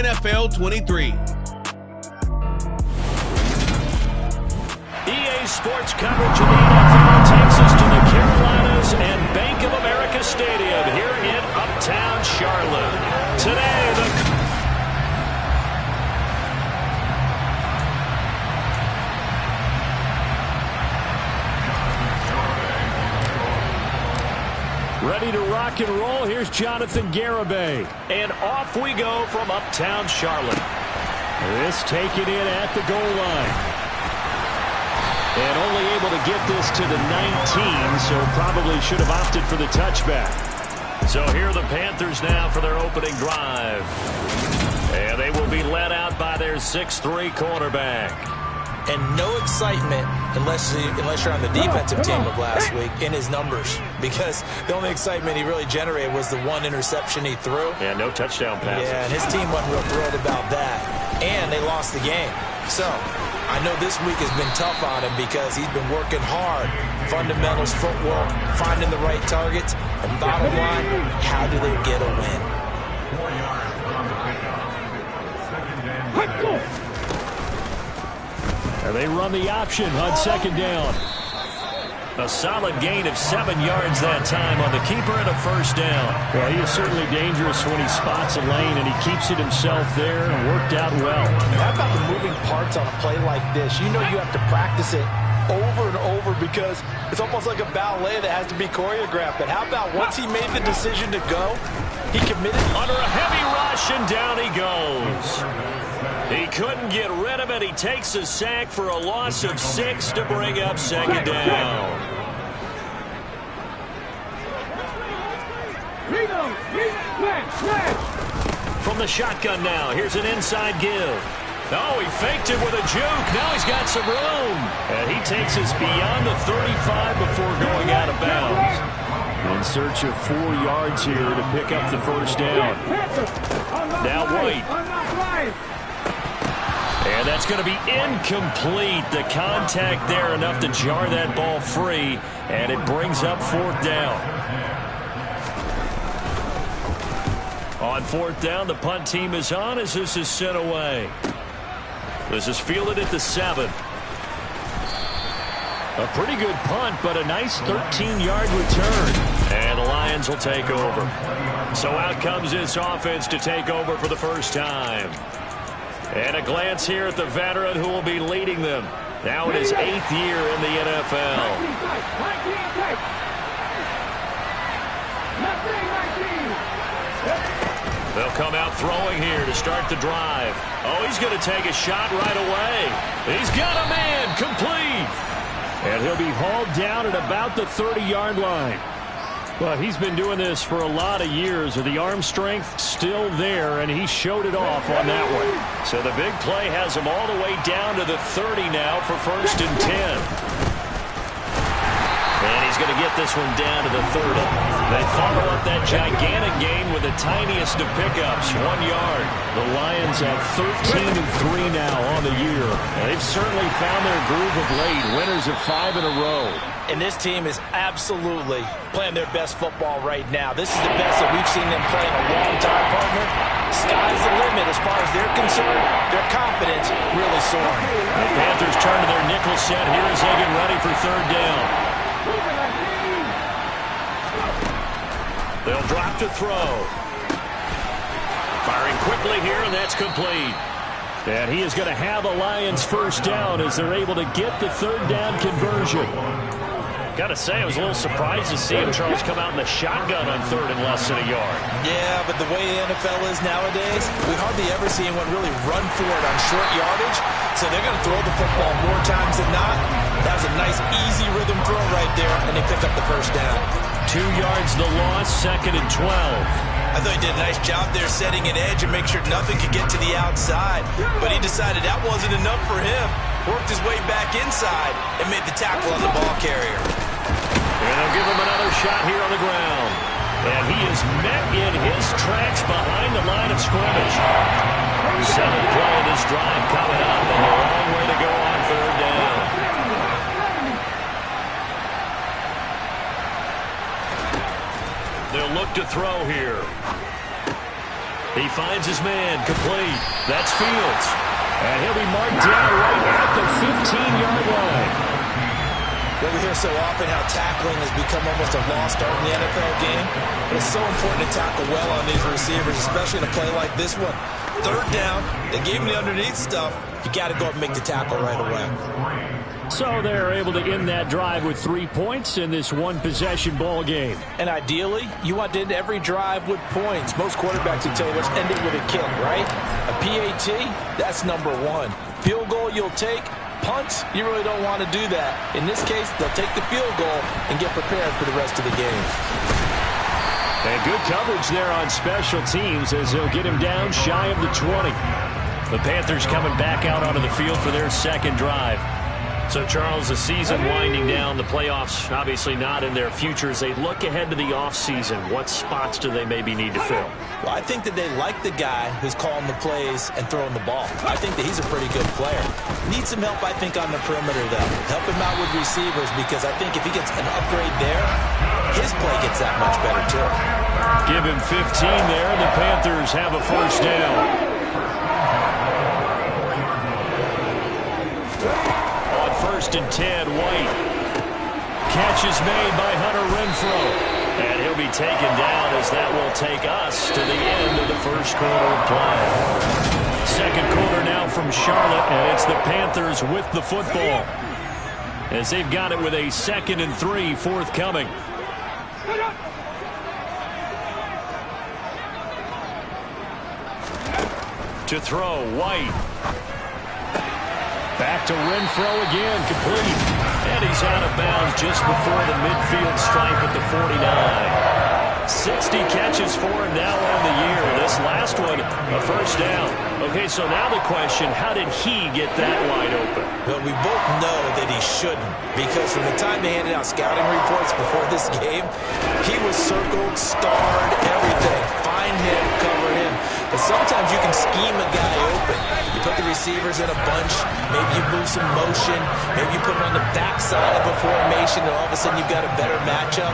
NFL 23. EA Sports coverage of the NFL takes us to the Carolinas and Bank of America Stadium here in Uptown Charlotte. Today, the ready to rock and roll. Here's Jonathan Garibay. And off we go from Uptown Charlotte. This taken in at the goal line. And only able to get this to the 19, so probably should have opted for the touchback. So here are the Panthers now for their opening drive. And they will be led out by their 6'3" cornerback. And no excitement unless you're on the defensive team of last week in his numbers, because the only excitement he really generated was the one interception he threw. Yeah, no touchdown passes. Yeah, and his team wasn't real thrilled about that. And they lost the game. So I know this week has been tough on him because he's been working hard. Fundamentals, footwork, finding the right targets. And bottom line, how do they get a win? And they run the option on second down. A solid gain of 7 yards that time on the keeper and a first down. Well, he is certainly dangerous when he spots a lane, and he keeps it himself there and worked out well. How about the moving parts on a play like this? You know you have to practice it over and over because it's almost like a ballet that has to be choreographed. But how about once he made the decision to go, he committed under a heavy rush, and down he goes. He couldn't get rid of it. He takes a sack for a loss of 6 to bring up second down. From the shotgun now, here's an inside give. Oh, he faked it with a juke. Now he's got some room. And he takes us beyond the 35 before going out of bounds. In search of 4 yards here to pick up the first down. Now White. And that's going to be incomplete. The contact there enough to jar that ball free, and it brings up fourth down. On fourth down, the punt team is on as this is sent away. This is fielded at the 7. A pretty good punt, but a nice 13-yard return. And the Lions will take over. So out comes this offense to take over for the first time. And a glance here at the veteran who will be leading them. Now in his 8th year in the NFL. They'll come out throwing here to start the drive. Oh, he's going to take a shot right away. He's got a man, complete. And he'll be hauled down at about the 30-yard line. Well, he's been doing this for a lot of years. The arm strength still there, and he showed it off on that one. So the big play has him all the way down to the 30 now for first and 10. And he's going to get this one down to the 30. They follow up that gigantic gain with the tiniest of pickups, 1 yard. The Lions have 13-3 now on the year. And they've certainly found their groove of late, winners of 5 in a row. And this team is absolutely playing their best football right now. This is the best that we've seen them play in a long time, partner. Sky's the limit as far as they're concerned. Their confidence really soaring. The Panthers turn to their nickel set here as they get ready for third down. They'll drop to throw. Firing quickly here, and that's complete. And he is going to have a Lions first down as they're able to get the third down conversion. Got to say, I was a little surprised to see him, Charles, come out in the shotgun on third and less than a yard. Yeah, but the way the NFL is nowadays, we hardly ever see anyone really run for it on short yardage. So they're going to throw the football more times than not. That was a nice, easy rhythm throw right there, and they pick up the first down. 2 yards the loss, second and 12. I thought he did a nice job there setting an edge and make sure nothing could get to the outside. But he decided that wasn't enough for him. Worked his way back inside and made the tackle on the ball carrier. And they'll give him another shot here on the ground. And he is met in his tracks behind the line of scrimmage. 7th play of this drive coming up, and a long way to go on third down. They'll look to throw here. He finds his man, complete. That's Fields. And he'll be marked down right at the 15-yard line. We hear so often how tackling has become almost a lost art in the NFL game. But it's so important to tackle well on these receivers, especially in a play like this one. Third down, they gave him the underneath stuff. You got to go up and make the tackle right away. So they're able to end that drive with 3 points in this one-possession ball game. And ideally, you want to end every drive with points. Most quarterbacks will tell you, let's end it with a kick, right? A PAT, that's number one. Field goal you'll take. Punts, you really don't want to do that. In this case, they'll take the field goal and get prepared for the rest of the game. And good coverage there on special teams as they'll get him down shy of the 20. The Panthers coming back out onto the field for their second drive. So, Charles, the season winding down, the playoffs obviously not in their future. As they look ahead to the offseason, what spots do they maybe need to fill? Well, I think that they like the guy who's calling the plays and throwing the ball. I think that he's a pretty good player. Needs some help, I think, on the perimeter, though. Help him out with receivers because I think if he gets an upgrade there, his play gets that much better, too. Give him 15 there, and the Panthers have a first down. First and 10, White. Catch is made by Hunter Renfrow. And he'll be taken down as that will take us to the end of the first quarter of play. Second quarter now from Charlotte, and it's the Panthers with the football. As they've got it with a 2nd and 3 forthcoming. To throw, White. Back to Renfrow again, complete. And he's out of bounds just before the midfield stripe at the 49. 60 catches for him now on the year. This last one, a first down. Okay, so now the question, how did he get that wide open? Well, we both know that he shouldn't, because from the time they handed out scouting reports before this game, he was circled, starred, everything. Find him, cover him. But sometimes you can scheme a guy open. You put the receivers in a bunch. Maybe you move some motion. Maybe you put them on the backside of a formation, and all of a sudden you've got a better matchup.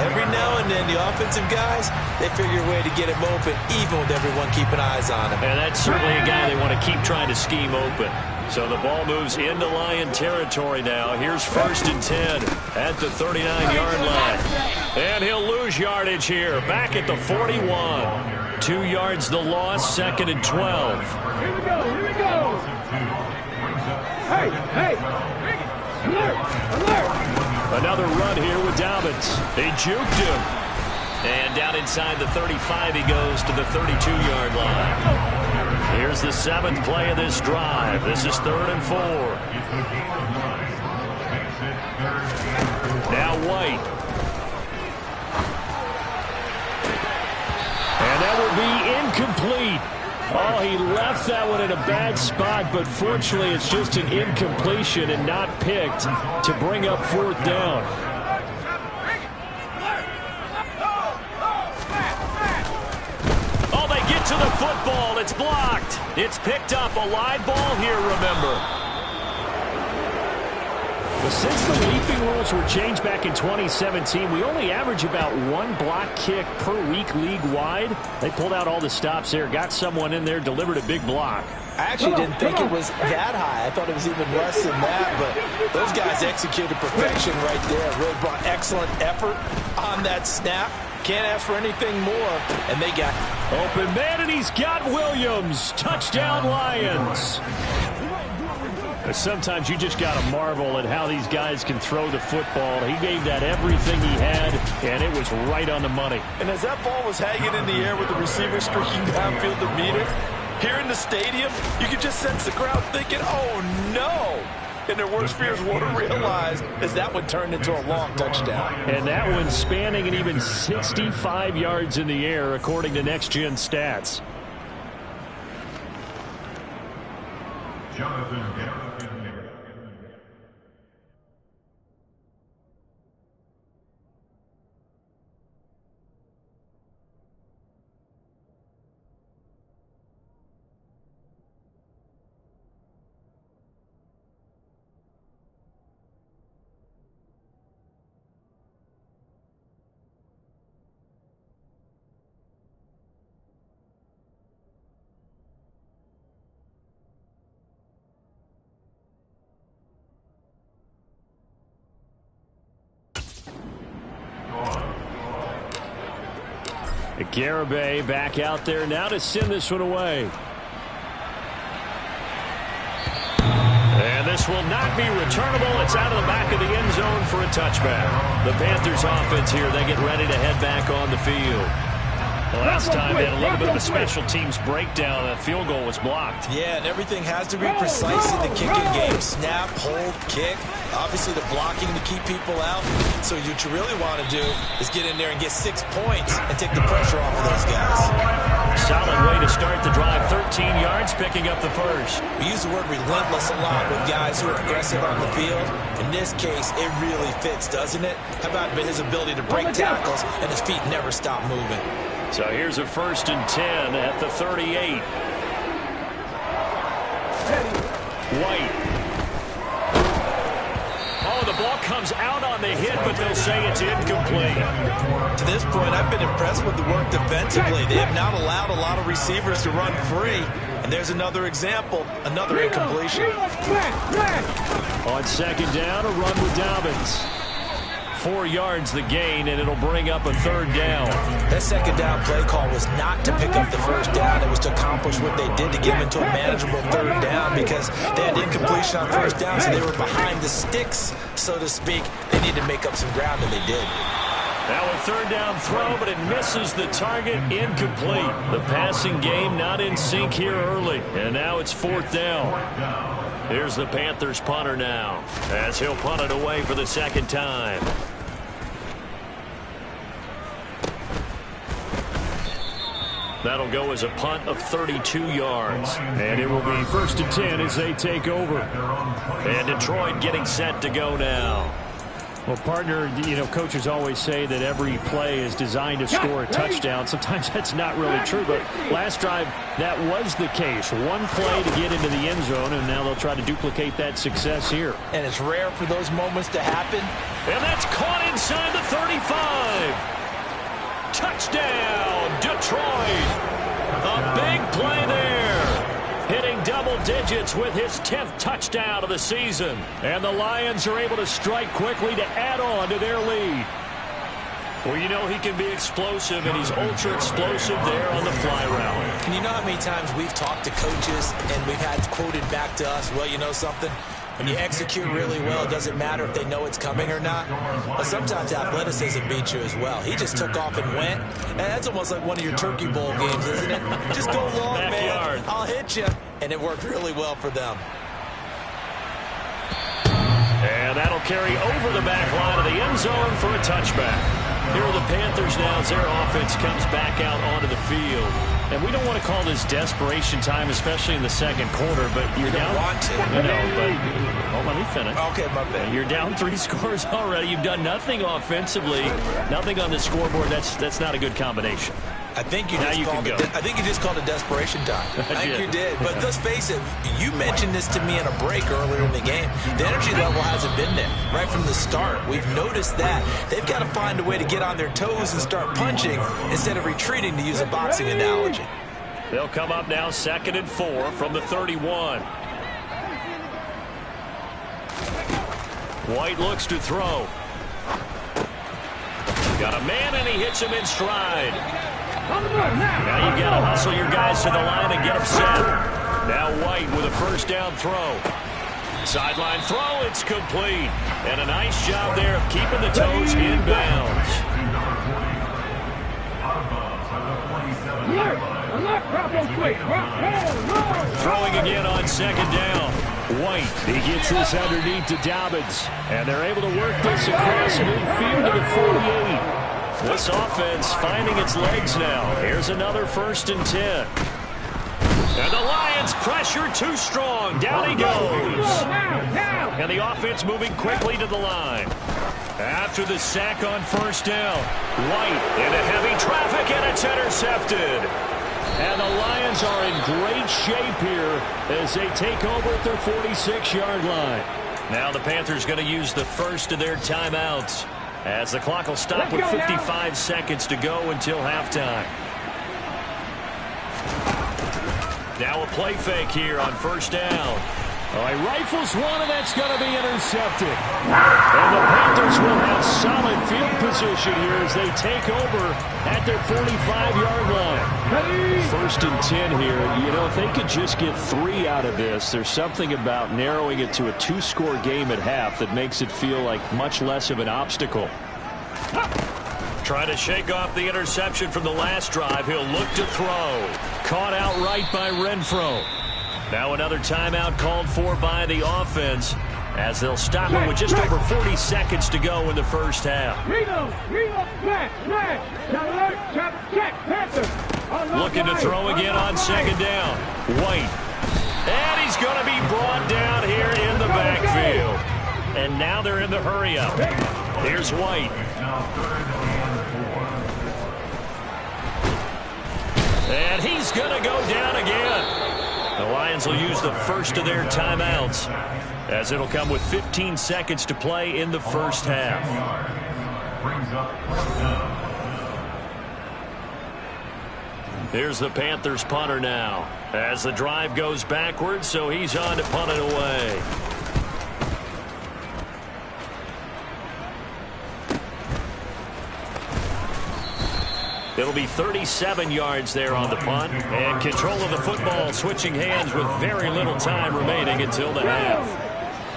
Every now and then, the offensive guys, they figure a way to get him open, even with everyone keeping eyes on him. And that's certainly a guy they want to keep trying to scheme open. So the ball moves into Lion territory now. Here's first and 10 at the 39-yard line. And he'll lose yardage here. Back at the 41. 2 yards the loss, 2nd and 12. Here we go, here we go. Hey, hey. Alert, alert. Another run here with Dobbins. They juked him. And down inside the 35 he goes to the 32-yard line. Here's the 7th play of this drive. This is 3rd and 4. Now White. And that will be incomplete. Oh, he left that one in a bad spot, but fortunately it's just an incompletion and not picked to bring up 4th down. Oh, they get to the football. It's blocked. It's picked up. A live ball here, remember. Well, since the leaping rules were changed back in 2017, we only average about 1 block kick per week league-wide. They pulled out all the stops there, got someone in there, delivered a big block. I actually didn't think it was that high. I thought it was even less than that, but those guys executed perfection right there. Really brought excellent effort on that snap. Can't ask for anything more, and they got open man, and he's got Williams. Touchdown, Lions. But sometimes you just got to marvel at how these guys can throw the football. He gave that everything he had, and it was right on the money. And as that ball was hanging in the air with the receiver streaking downfield to meet it, here in the stadium, you could just sense the crowd thinking, oh, no. And their worst fears won't have realized as that one turned into a long touchdown. And that one spanning an even 65 yards in the air, according to Next Gen Stats. Jonathan. Garibay back out there now to send this one away. And this will not be returnable. It's out of the back of the end zone for a touchback. The Panthers offense here, they get ready to head back on the field. Last time they had a little bit of a special teams breakdown. That field goal was blocked. Yeah, and everything has to be precise in the kicking game. Snap, hold, kick. Obviously, the blocking to keep people out. So what you really want to do is get in there and get 6 points and take the pressure off of those guys. Solid way to start the drive. 13 yards, picking up the first. We use the word relentless a lot with guys who are aggressive on the field. In this case, it really fits, doesn't it? How about his ability to break tackles and his feet never stop moving? So here's a 1st and 10 at the 38. White. Oh, the ball comes out on the hit, but they'll say it's incomplete. To this point, I've been impressed with the work defensively. They have not allowed a lot of receivers to run free. And there's another example, another incompletion. On 2nd down, a run with Dobbins. 4 yards the gain, and it'll bring up a 3rd down. That 2nd down play call was not to pick up the 1st down. It was to accomplish what they did to get them into a manageable 3rd down because they had incompletion on 1st down, so they were behind the sticks, so to speak. They needed to make up some ground, and they did. Now a 3rd down throw, but it misses the target, incomplete. The passing game not in sync here early, and now it's 4th down. Here's the Panthers punter now, as he'll punt it away for the 2nd time. That'll go as a punt of 32 yards. And it will be 1st and 10 as they take over. And Detroit getting set to go now. Well, partner, you know, coaches always say that every play is designed to score a touchdown. Sometimes that's not really true, but last drive, that was the case. One play to get into the end zone, and now they'll try to duplicate that success here. And it's rare for those moments to happen. And that's caught inside the 35. Touchdown, Detroit. A big play there. Hitting double digits with his 10th touchdown of the season. And the Lions are able to strike quickly to add on to their lead. Well, you know he can be explosive, and he's ultra explosive there on the fly route. And you know how many times we've talked to coaches and we've had quoted back to us, well, you know something? When you execute really well, it doesn't matter if they know it's coming or not. But sometimes athleticism beats you as well. He just took off and went. And that's almost like one of your Turkey Bowl games, isn't it? Just go long, Backyard. man. I'll hit you. And it worked really well for them. And that'll carry over the back line of the end zone for a touchback. Here are the Panthers now as their offense comes back out onto the field. And we don't want to call this desperation time, especially in the 2nd quarter, but you're down. Want to. You know, but well, let me finish. Okay, my bad. You're down 3 scores already. You've done nothing offensively, nothing on the scoreboard. That's not a good combination. I think you just called it desperation time. I think you did. But let's face it, you mentioned this to me in a break earlier in the game. The energy level hasn't been there right from the start. We've noticed that. They've got to find a way to get on their toes and start punching instead of retreating, to use a boxing analogy. They'll come up now 2nd and 4 from the 31. White looks to throw. Got a man, and he hits him in stride. Now you got to hustle your guys to the line and get them set. Now White with a 1st down throw. Sideline throw, it's complete. And a nice job there of keeping the toes in bounds. Throwing again on 2nd down. White, he gets this underneath to Dobbins. And they're able to work this across midfield to the 48. This offense finding its legs now. Here's another 1st and 10. And the Lions pressure too strong. Down he goes. And the offense moving quickly to the line. After the sack on 1st down, White into heavy traffic, and it's intercepted. And the Lions are in great shape here as they take over at their 46-yard line. Now the Panthers going to use the first of their timeouts, as the clock will stop with 55 seconds to go until halftime. Now a play fake here on 1st down. Oh, he rifles one, and that's going to be intercepted. And the Panthers will have solid field position here as they take over at their 45-yard line. 1st and 10 here. You know, if they could just get 3 out of this, there's something about narrowing it to a 2-score game at half that makes it feel like much less of an obstacle. Trying to shake off the interception from the last drive. He'll look to throw. Caught outright by Renfro. Now another timeout called for by the offense as they'll stop it with just over 40 seconds to go in the first half. Looking to throw again on 2nd down. White. And he's going to be brought down here in the backfield. And now they're in the hurry-up. Here's White. And he's going to go down again. The Lions will use the first of their timeouts as it'll come with 15 seconds to play in the first half. Here's the Panthers punter now as the drive goes backwards, so he's on to punt it away. It'll be 37 yards there on the punt. And control of the football switching hands with very little time remaining until the half.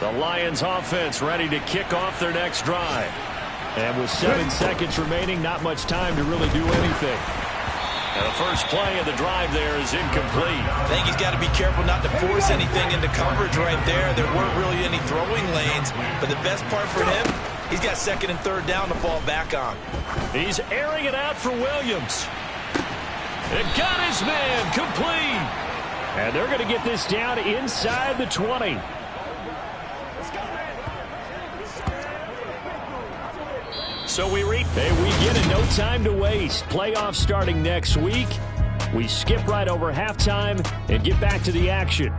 The Lions offense ready to kick off their next drive. And with 7 seconds remaining, not much time to really do anything. And the first play of the drive there is incomplete. I think he's got to be careful not to force anything into coverage right there. There weren't really any throwing lanes. But the best part for him, he's got 2nd and 3rd down to fall back on. He's airing it out for Williams. It got his man complete. And they're going to get this down inside the 20. So we get it. No time to waste. Playoffs starting next week. We skip right over halftime and get back to the action.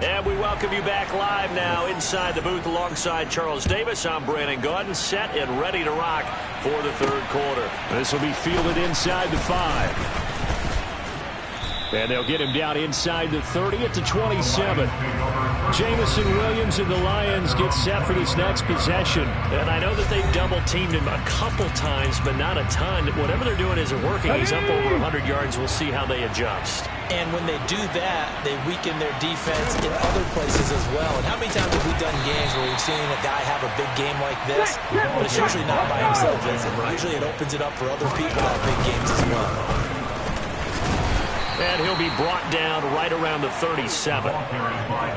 And we welcome you back live now inside the booth alongside Charles Davis. I'm Brandon Gaudin, set and ready to rock for the 3rd quarter. This will be fielded inside the 5. And they'll get him down inside the 30 at the 27. Jamison Williams and the Lions get set for this next possession. And I know that they've double-teamed him a couple times, but not a ton. Whatever they're doing isn't working. He's up over 100 yards. We'll see how they adjust. And when they do that, they weaken their defense in other places as well. And how many times have we done games where we've seen a guy have a big game like this? But it's usually not by himself, is it? Usually it opens it up for other people to have big games as well. And he'll be brought down right around the 37.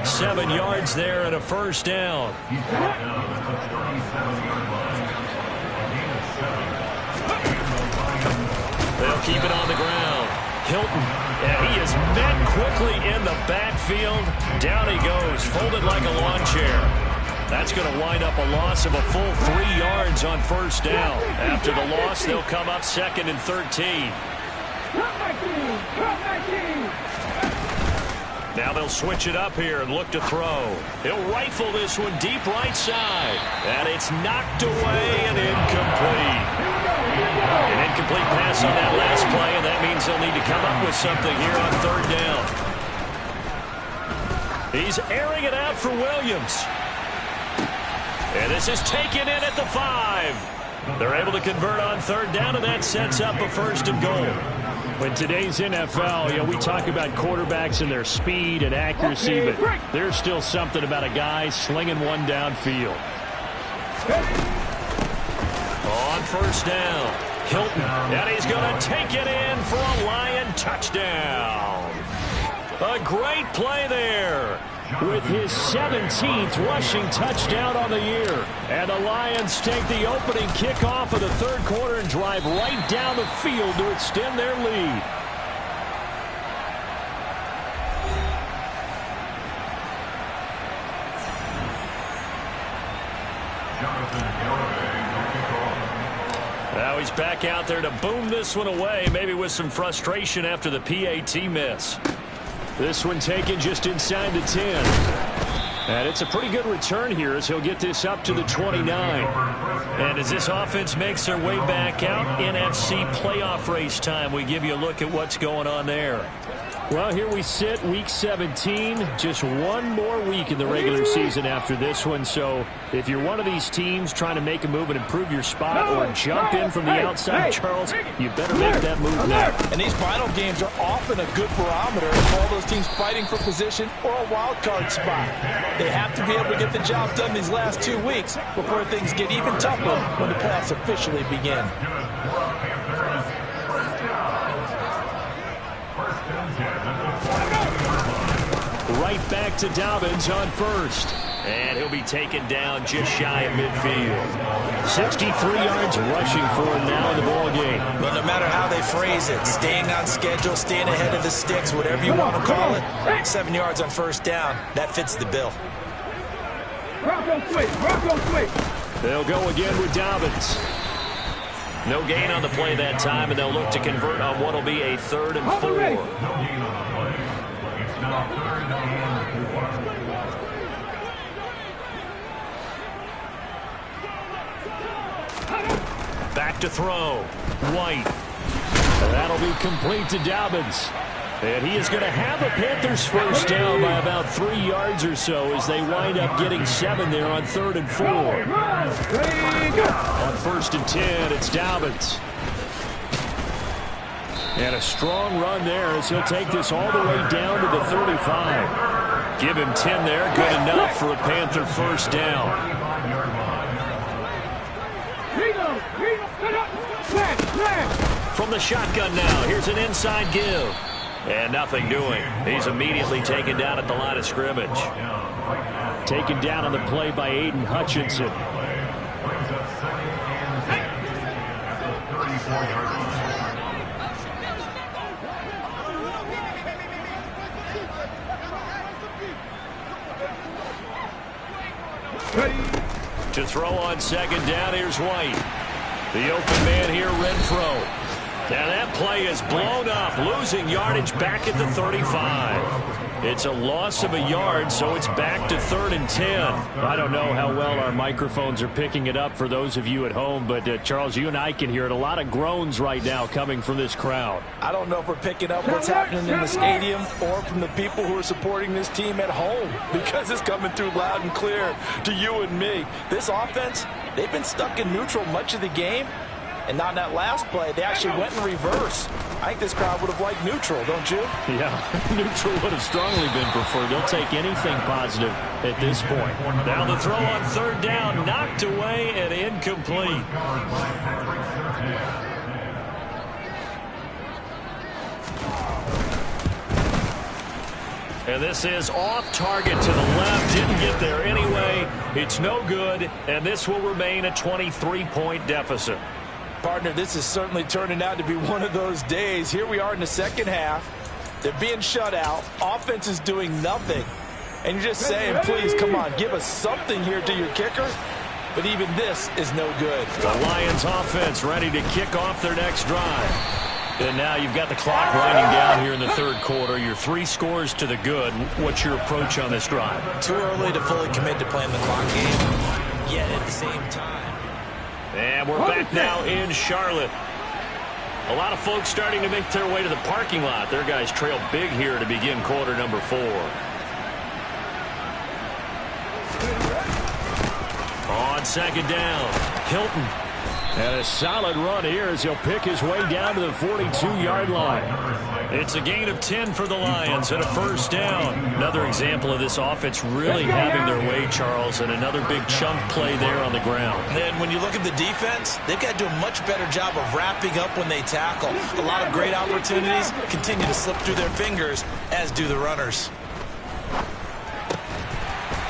7 yards there and a first down. They'll keep it on the ground. Hilton, and he is met quickly in the backfield. Down he goes, folded like a lawn chair. That's going to wind up a loss of a full 3 yards on first down. After the loss, they'll come up 2nd and 13. Now they'll switch it up here and look to throw. He'll rifle this one deep right side. And it's knocked away and incomplete. An incomplete pass on that last play, and that means they'll need to come up with something here on 3rd down. He's airing it out for Williams. And this is taken in at the 5. They're able to convert on 3rd down, and that sets up a 1st and goal. In today's NFL, we talk about quarterbacks and their speed and accuracy, but there's still something about a guy slinging one downfield. On 1st down, Hilton, and he's going to take it in for a Lion touchdown. A great play there with his 17th rushing touchdown on the year. And the Lions take the opening kickoff of the 3rd quarter and drive right down the field to extend their lead. Now he's back out there to boom this one away, maybe with some frustration after the PAT miss. This one taken just inside the 10. And it's a pretty good return here as he'll get this up to the 29. And as this offense makes their way back out, NFC playoff race time, we give you a look at what's going on there. Well, here we sit, week 17, just one more week in the regular season after this one. So if you're one of these teams trying to make a move and improve your spot or jump in from the outside, Charles, you better make that move now. And these final games are often a good barometer for all those teams fighting for position or a wild card spot. They have to be able to get the job done these last 2 weeks before things get even tougher when the playoffs officially begin. Right back to Dobbins on first. And he'll be taken down just shy of midfield. 63 yards rushing for him now in the ball game. But no matter how they phrase it, staying on schedule, staying ahead of the sticks, whatever you want to call it, 7 yards on first down, that fits the bill. Bronco switch. They'll go again with Dobbins. No gain on the play that time, and they'll look to convert on what will be a 3rd and 4. Back to throw. White. That'll be complete to Dobbins. And he is going to have a Panthers first down by about 3 yards or so as they wind up getting 7 there on 3rd and 4. On 1st and 10, it's Dobbins. And a strong run there as he'll take this all the way down to the 35. Give him 10 there. Good enough for a Panther first down. From the shotgun now, here's an inside give. And nothing doing. He's immediately taken down at the line of scrimmage. Taken down on the play by Aiden Hutchinson. To throw on 2nd down, here's White. The open man here, Renfro. Now that play is blown up, losing yardage back at the 35. It's a loss of a yard, so it's back to 3rd and 10. I don't know how well our microphones are picking it up for those of you at home, but Charles, you and I can hear it. A lot of groans right now coming from this crowd. I don't know if we're picking up what's happening in the stadium or from the people who are supporting this team at home, because it's coming through loud and clear to you and me. This offense, they've been stuck in neutral much of the game. And not in that last play, they actually went in reverse. I think this crowd would have liked neutral, don't you? Yeah, neutral would have strongly been preferred. They'll take anything positive at this point. Now the throw on 3rd down, knocked away and incomplete. And this is off target to the left. Didn't get there anyway. It's no good, and this will remain a 23-point deficit. Partner, this is certainly turning out to be one of those days. Here we are in the 2nd half. They're being shut out. Offense is doing nothing. And you're just saying, please, come on, give us something here to your kicker. But even this is no good. The Lions offense ready to kick off their next drive. And now you've got the clock winding down here in the 3rd quarter. You're 3 scores to the good. What's your approach on this drive? Too early to fully commit to playing the clock game. Yet at the same time. And we're back now in Charlotte. A lot of folks starting to make their way to the parking lot. Their guys trail big here to begin quarter number 4. On 2nd down, Hilton. And a solid run here as he'll pick his way down to the 42-yard line. It's a gain of 10 for the Lions and a first down. Another example of this offense really having their way, Charles, and another big chunk play there on the ground. And then when you look at the defense, they've got to do a much better job of wrapping up when they tackle. A lot of great opportunities continue to slip through their fingers, as do the runners.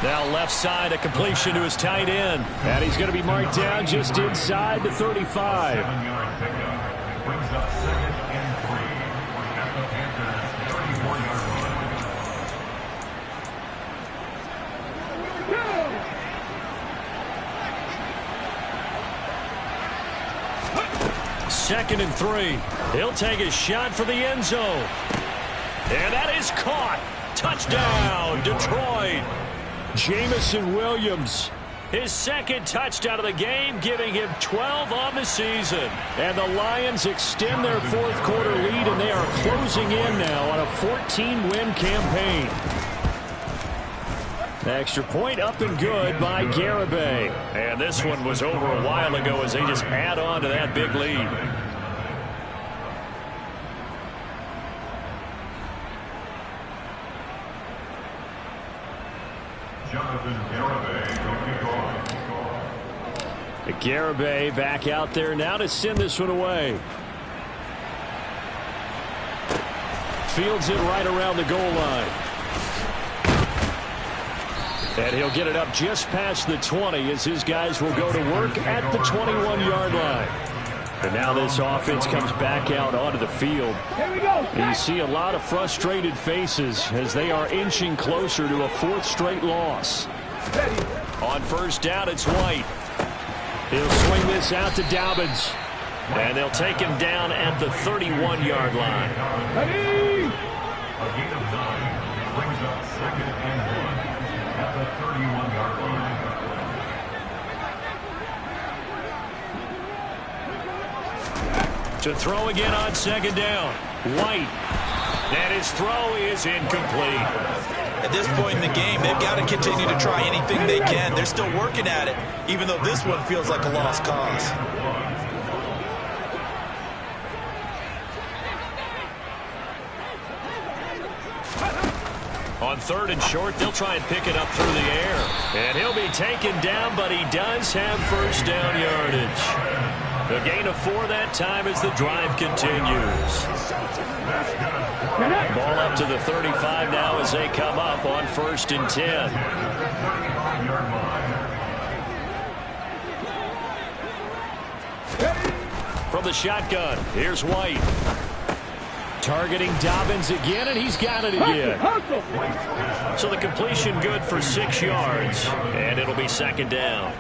Now left side, a completion to his tight end. And he's going to be marked down just inside the 35. Second and 3. He'll take a shot for the end zone. And that is caught. Touchdown, Detroit. Jamison Williams His second touchdown of the game, giving him 12 on the season. And the Lions extend their fourth quarter lead, and they are closing in now on a 14-win campaign. Extra point up and good by Garibay. And this one was over a while ago as they just add on to that big lead. Garibay back out there now to send this one away. Fields it right around the goal line. And he'll get it up just past the 20 as his guys will go to work at the 21-yard line. And now this offense comes back out onto the field. And you see a lot of frustrated faces as they are inching closer to a fourth straight loss. On first down, it's White. He'll swing this out to Dobbins. And they'll take him down at the 31-yard line. A gain of 9 brings up 2nd and 1 at the 31-yard line. To throw again on second down. White. And his throw is incomplete. At this point in the game, they've got to continue to try anything they can. They're still working at it, even though this one feels like a lost cause. On third and short, they'll try and pick it up through the air. And he'll be taken down, but he does have first down yardage. The gain of 4 that time as the drive continues. Ball up to the 35 now as they come up on 1st and 10. From the shotgun, here's White. Targeting Dobbins again, and he's got it again. So the completion good for 6 yards, and it'll be 2nd down.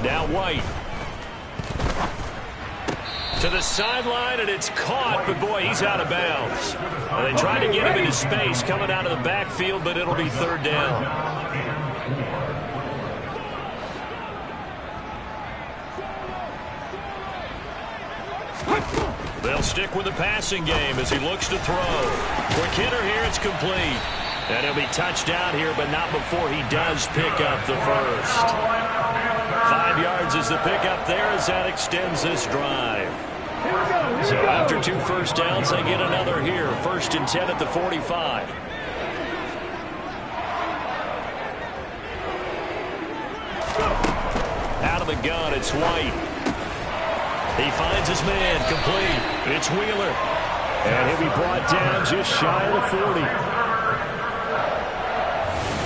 Now White. To the sideline, and it's caught, but boy, he's out of bounds. Well, they tried to get him into space coming out of the backfield, but it'll be 3rd down. They'll stick with the passing game as he looks to throw. Quick hitter here, it's complete. And he'll be touched out here, but not before he does pick up the first. 5 yards is the pickup there as that extends this drive. So after 2 first downs, they get another here. 1st and 10 at the 45. Out of the gun, it's White. He finds his man, complete. It's Wheeler. And he'll be brought down just shy of the 40.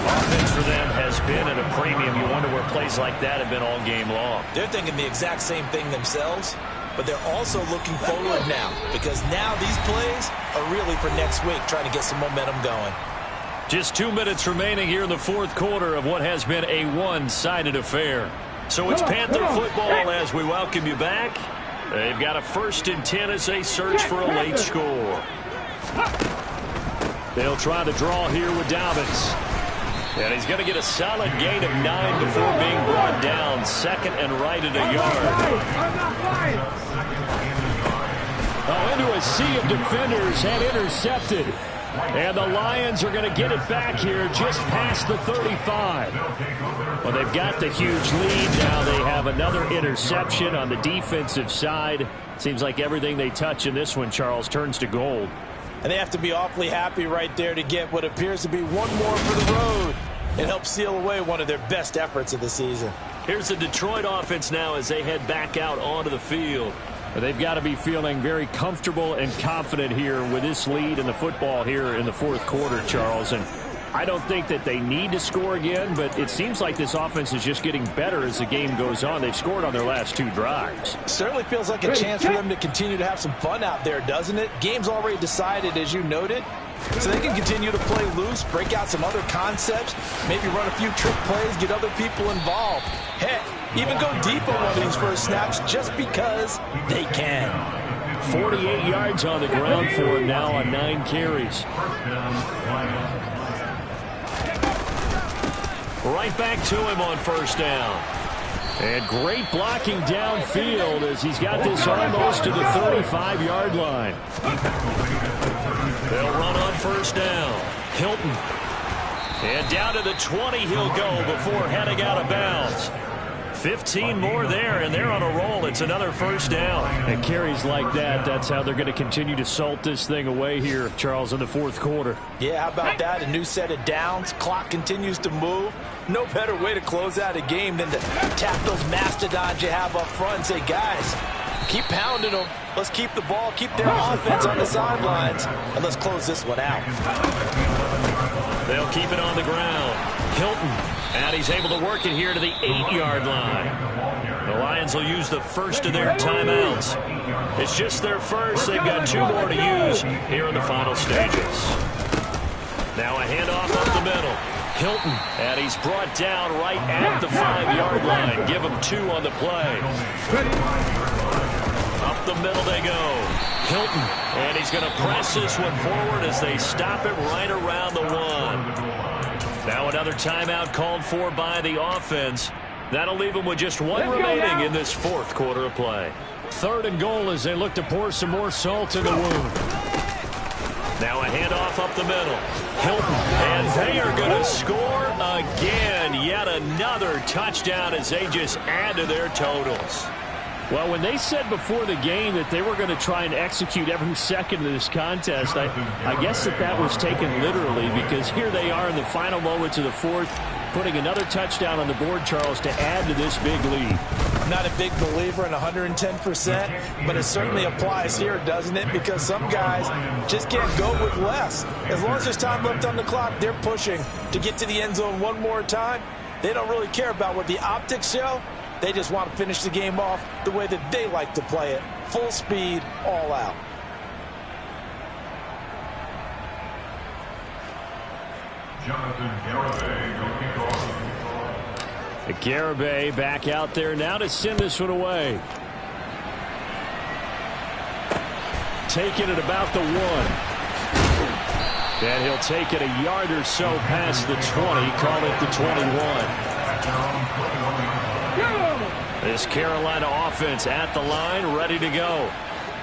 Offense for them has been at a premium. You wonder where plays like that have been all game long. They're thinking the exact same thing themselves, but they're also looking forward now because now these plays are really for next week, trying to get some momentum going. Just 2 minutes remaining here in the fourth quarter of what has been a one-sided affair. So it's Panther football as we welcome you back. They've got a 1st and 10 as they search for a late score. They'll try to draw here with Dobbins. And he's going to get a solid gain of 9 before being brought down. 2nd and right at a yard. Oh, into a sea of defenders and intercepted. And the Lions are going to get it back here just past the 35. Well, they've got the huge lead. Now they have another interception on the defensive side. Seems like everything they touch in this one, Charles, turns to gold. And they have to be awfully happy right there to get what appears to be one more for the road. It helps seal away one of their best efforts of the season. Here's the Detroit offense now as they head back out onto the field. They've got to be feeling very comfortable and confident here with this lead in the football here in the fourth quarter, Charles. And I don't think that they need to score again, but it seems like this offense is just getting better as the game goes on. They've scored on their last 2 drives. Certainly feels like a chance for them to continue to have some fun out there, doesn't it? Game's already decided, as you noted. So they can continue to play loose, break out some other concepts, maybe run a few trick plays, get other people involved. Heck, even go deep on one of these first snaps just because they can. 48 yards on the ground for him now on 9 carries. Right back to him on first down. And great blocking downfield as he's got this almost to the 35-yard line. They'll run on first down. Hilton. And down to the 20 he'll go before heading out of bounds. 15 more there, and they're on a roll. It's another first down. And carries like that, that's how they're going to continue to salt this thing away here, Charles, in the fourth quarter. Yeah, how about that? A new set of downs. Clock continues to move. No better way to close out a game than to tap those mastodons you have up front and say, guys, keep pounding them. Let's keep the ball, keep their offense on the sidelines, and let's close this one out. They'll keep it on the ground. Hilton, and he's able to work it here to the 8-yard line. The Lions will use the first of their timeouts. It's just their first. They've got 2 more to use here in the final stages. Now a handoff up the middle. Hilton, and he's brought down right at the 5-yard line. Give him 2 on the play. Up the middle they go. Hilton, and he's going to press this one forward as they stop it right around the 1. Now another timeout called for by the offense. That'll leave them with just 1 remaining in this fourth quarter of play. 3rd and goal as they look to pour some more salt in the wound. Now a handoff up the middle. Hilton, and they are going to score again. Yet another touchdown as they just add to their totals. Well, when they said before the game that they were going to try and execute every second of this contest, I guess that was taken literally, because here they are in the final moments of the fourth, putting another touchdown on the board, Charles, to add to this big lead. I'm not a big believer in 110%, but it certainly applies here, doesn't it? Because some guys just can't go with less. As long as there's time left on the clock, they're pushing to get to the end zone one more time. They don't really care about what the optics show. They just want to finish the game off the way that they like to play it. Full speed, all out. Jonathan Garibay, go kick off. Garibay back out there now to send this one away. Taking it about the 1. And he'll take it a yard or so past the 20. Call it the 21. This Carolina offense at the line, ready to go.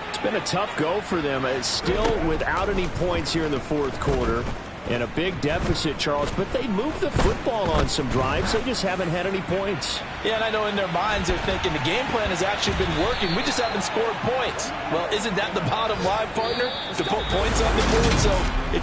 It's been a tough go for them. It's still without any points here in the fourth quarter. And a big deficit, Charles. But they moved the football on some drives. They just haven't had any points. Yeah, and I know in their minds they're thinking the game plan has actually been working. We just haven't scored points. Well, isn't that the bottom line, partner? To put points on the board. So if you're